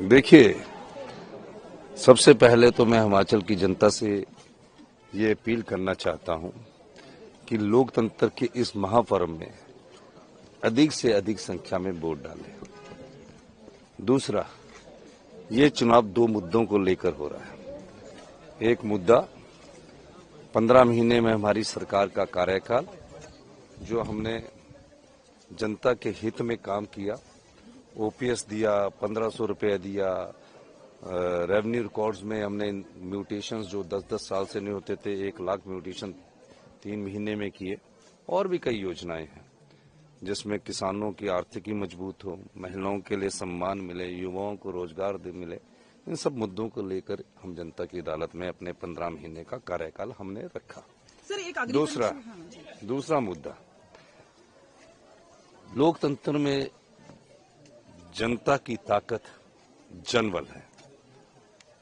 देखिए, सबसे पहले तो मैं हिमाचल की जनता से ये अपील करना चाहता हूं कि लोकतंत्र के इस महापर्व में अधिक से अधिक संख्या में वोट डालें। दूसरा, ये चुनाव दो मुद्दों को लेकर हो रहा है। एक मुद्दा 15 महीने में हमारी सरकार का कार्यकाल, जो हमने जनता के हित में काम किया, ओपीएस दिया, 1500 रुपये दिया, रेवेन्यू रिकॉर्ड्स में हमने म्यूटेशंस जो 10-10 साल से नहीं होते थे 1 लाख म्यूटेशन 3 महीने में किए, और भी कई योजनाएं हैं जिसमें किसानों की आर्थिकी मजबूत हो, महिलाओं के लिए सम्मान मिले, युवाओं को रोजगार मिले। इन सब मुद्दों को लेकर हम जनता की अदालत में अपने 15 महीने का कार्यकाल हमने रखा। दूसरा मुद्दा, लोकतंत्र में जनता की ताकत जनबल है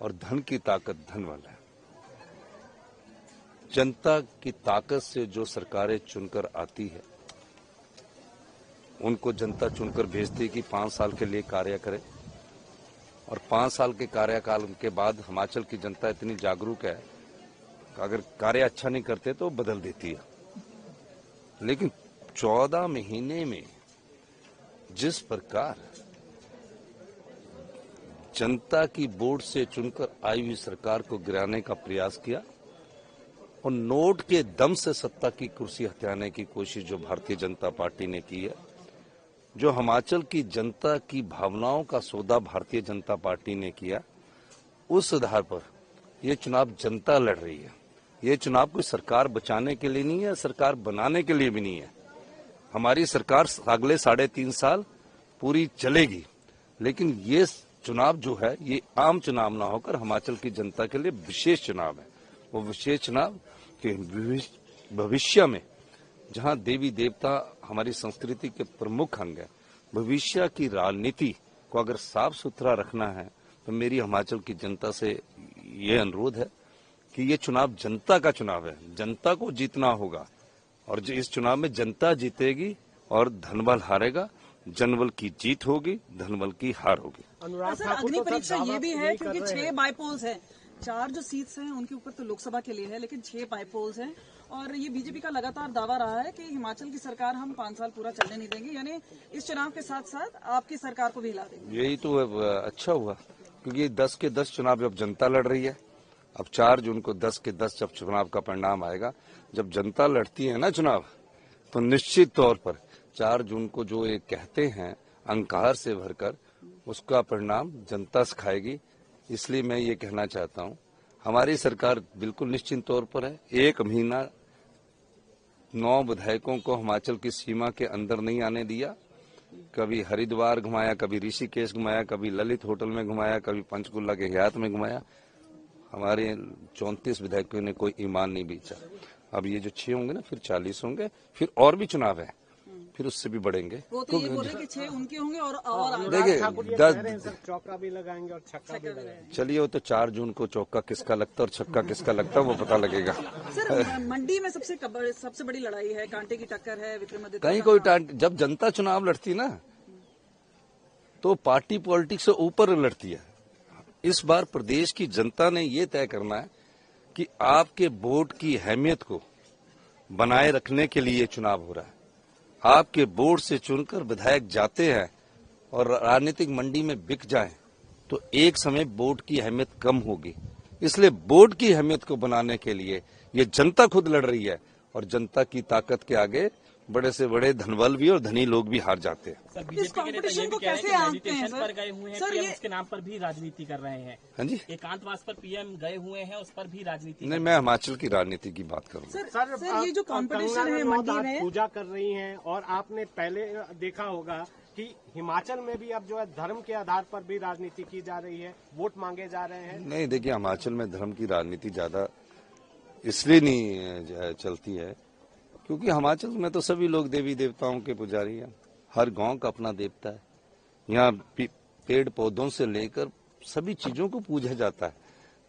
और धन की ताकत धनबल है। जनता की ताकत से जो सरकारें चुनकर आती है, उनको जनता चुनकर भेजती है कि 5 साल के लिए कार्य करें, और 5 साल के कार्यकाल के बाद हिमाचल की जनता इतनी जागरूक है कि अगर कार्य अच्छा नहीं करते तो बदल देती है। लेकिन 14 महीने में जिस प्रकार जनता की वोट से चुनकर आई हुई सरकार को गिराने का प्रयास किया और नोट के दम से सत्ता की कुर्सी हथियाने की कोशिश जो भारतीय जनता पार्टी ने की है, जो हिमाचल की जनता की भावनाओं का सौदा भारतीय जनता पार्टी ने किया, उस आधार पर यह चुनाव जनता लड़ रही है। ये चुनाव कोई सरकार बचाने के लिए नहीं है, सरकार बनाने के लिए भी नहीं है। हमारी सरकार अगले 3.5 साल पूरी चलेगी, लेकिन ये चुनाव जो है ये आम चुनाव ना होकर हिमाचल की जनता के लिए विशेष चुनाव है। वो विशेष चुनाव के भविष्य में, जहां देवी देवता हमारी संस्कृति के प्रमुख अंग है, भविष्य की राजनीति को अगर साफ सुथरा रखना है तो मेरी हिमाचल की जनता से ये अनुरोध है कि ये चुनाव जनता का चुनाव है, जनता को जीतना होगा, और इस चुनाव में जनता जीतेगी और धनबल हारेगा। जनबल की जीत होगी, धनबल की हार होगी। सर, अग्नि परीक्षा ये भी है क्योंकि 6 बाईपोल्स हैं, 4 जो सीट्स हैं उनके ऊपर तो लोकसभा के लिए है, लेकिन 6 बाईपोल्स हैं, और ये बीजेपी का लगातार दावा रहा है कि हिमाचल की सरकार हम 5 साल पूरा चलने नहीं देंगे, यानी इस चुनाव के साथ साथ आपकी सरकार को भी हिला देंगे। यही तो अच्छा हुआ, क्योंकि 10 के 10 चुनाव अब जनता लड़ रही है। अब 4 जून को 10 के 10 जब चुनाव का परिणाम आएगा, जब जनता लड़ती है ना चुनाव, तो निश्चित तौर पर 4 जून को जो ये कहते हैं अंकार से भरकर, उसका परिणाम जनता सिखाएगी। इसलिए मैं ये कहना चाहता हूं, हमारी सरकार बिल्कुल निश्चित तौर पर है। 1 महीना 9 विधायकों को हिमाचल की सीमा के अंदर नहीं आने दिया। कभी हरिद्वार घुमाया, कभी ऋषिकेश घुमाया, कभी ललित होटल में घुमाया, कभी पंचकुला के हयात में घुमाया। हमारे 34 विधायकों ने कोई ईमान नहीं बेचा। अब ये जो 6 होंगे ना, फिर 40 होंगे, फिर और भी चुनाव है, फिर उससे भी बढ़ेंगे। वो तो ये बोल रहे कि 6 उनके होंगे और देखिए 10 चौका भी लगाएंगे और छक्का भी लगाएंगे। चलिए, वो तो 4 जून को चौका किसका लगता है और छक्का किसका लगता है वो पता लगेगा। सर, मंडी में सबसे बड़ी लड़ाई है, कांटे की टक्कर है विक्रमादित्य। कहीं कोई जब जनता चुनाव लड़ती ना, तो पार्टी पॉलिटिक्स से ऊपर लड़ती है। इस बार प्रदेश की जनता ने ये तय करना है कि आपके वोट की अहमियत को बनाए रखने के लिए चुनाव हो रहा है। आपके वोट से चुनकर विधायक जाते हैं और राजनीतिक मंडी में बिक जाएं, तो एक समय वोट की अहमियत कम होगी। इसलिए वोट की अहमियत को बनाने के लिए ये जनता खुद लड़ रही है, और जनता की ताकत के आगे बड़े से बड़े धनबल भी और धनी लोग भी हार जाते हैं। सर, बीजेपी इस कंपटीशन को कैसे आंकते हैं सर? पर गए हुए हैं, पीएम उसके नाम पर भी राजनीति कर रहे हैं। हाँ जी, एकांतवास पर पीएम गए हुए हैं, उस पर भी राजनीति। नहीं, मैं हिमाचल की राजनीति की बात करूँ। सर, ये जो कंपटीशन है मंडी में, पूजा कर रही हैं, और आपने पहले देखा होगा कि हिमाचल में भी अब जो है धर्म के आधार पर भी राजनीति की जा रही है, वोट मांगे जा रहे हैं। नहीं, देखिए, हिमाचल में धर्म की राजनीति ज्यादा इसलिए नहीं चलती है क्योंकि हिमाचल में तो सभी लोग देवी देवताओं के पुजारी हैं। हर गांव का अपना देवता है। यहाँ पेड़ पौधों से लेकर सभी चीजों को पूजा जाता है।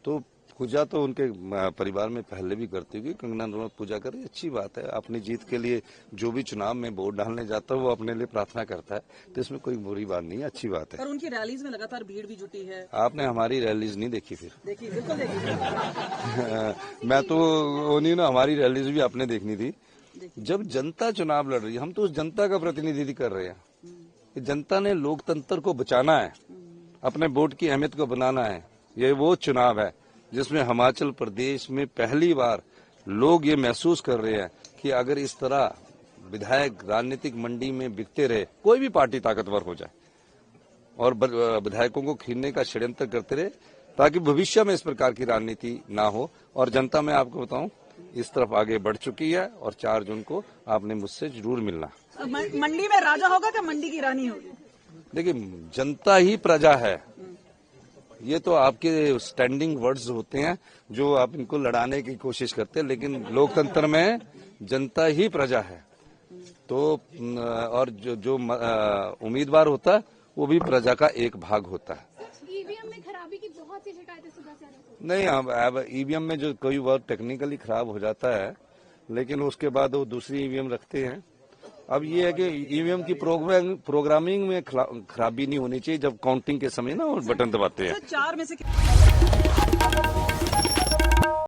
तो पूजा तो उनके परिवार में पहले भी करती होगी। कंगना रनौत पूजा कर रही, अच्छी बात है। अपनी जीत के लिए जो भी चुनाव में वोट डालने जाता है वो अपने लिए प्रार्थना करता है, तो इसमें कोई बुरी बात नहीं है, अच्छी बात है। पर उनकी रैलीज में लगातार भीड़ भी जुटी है। आपने हमारी रैलीज नहीं देखी फिर? देखिए, बिल्कुल देखिए। मैं तो वो नहीं ना, हमारी रैलीज भी आपने देखनी थी। जब जनता चुनाव लड़ रही है, हम तो उस जनता का प्रतिनिधित्व कर रहे हैं। जनता ने लोकतंत्र को बचाना है, अपने वोट की अहमियत को बनाना है। ये वो चुनाव है जिसमें हिमाचल प्रदेश में पहली बार लोग ये महसूस कर रहे हैं कि अगर इस तरह विधायक राजनीतिक मंडी में बिकते रहे, कोई भी पार्टी ताकतवर हो जाए और विधायकों को खींचने का षड्यंत्र करते रहे, ताकि भविष्य में इस प्रकार की राजनीति ना हो। और जनता, मैं आपको बताऊं, इस तरफ आगे बढ़ चुकी है और 4 जून को आपने मुझसे जरूर मिलना। मंडी में राजा होगा क्या मंडी की रानी होगी? देखिए, जनता ही प्रजा है। ये तो आपके स्टैंडिंग वर्ड्स होते हैं जो आप इनको लड़ाने की कोशिश करते हैं, लेकिन लोकतंत्र में जनता ही प्रजा है। तो और जो उम्मीदवार होता है वो भी प्रजा का एक भाग होता है। ईवीएम में खराबी की बहुत सी शिकायतें सुबह से आ रही नहीं, अब ईवीएम में जो कोई बार टेक्निकली खराब हो जाता है, लेकिन उसके बाद वो दूसरी ईवीएम रखते हैं। अब ये है कि ईवीएम की प्रोग्रामिंग में खराबी नहीं होनी चाहिए जब काउंटिंग के समय ना वो बटन दबाते हैं। 4 में से